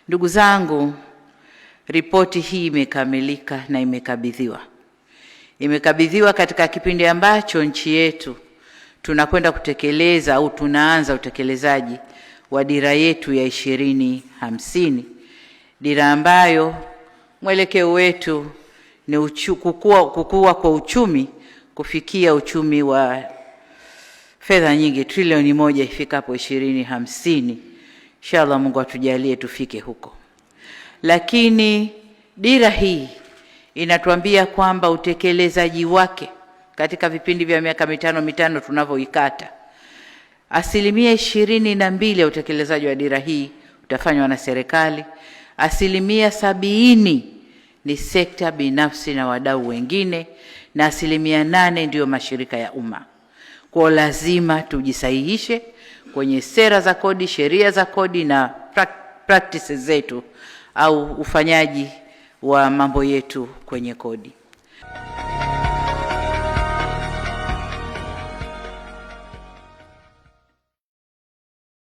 Ndugu zangu, ripoti hii imekamilika na imekabidhiwa katika kipindi ambacho nchi yetu tunakwenda kutekeleza au tunaanza utekelezaji wa dira yetu ya 2050, dira ambayo mwelekeo wetu ni kukua kwa uchumi kufikia uchumi wa fedha nyingi trilioni 1 ifikapo 2050. Inshallah Mungu atujalie tufike huko. Lakini dira hii inatuambia kwamba utekelezaji wake katika vipindi vya miaka mitano tunavyoikata, 22% ya utekelezaji wa dira hii utafanywa na serikali, 70% ni sekta binafsi na wadau wengine, na 8% ndio mashirika ya umma. Kwa lazima tujisahihishe kwenye sera za kodi, sheria za kodi na practices zetu au ufanyaji wa mambo yetu kwenye kodi.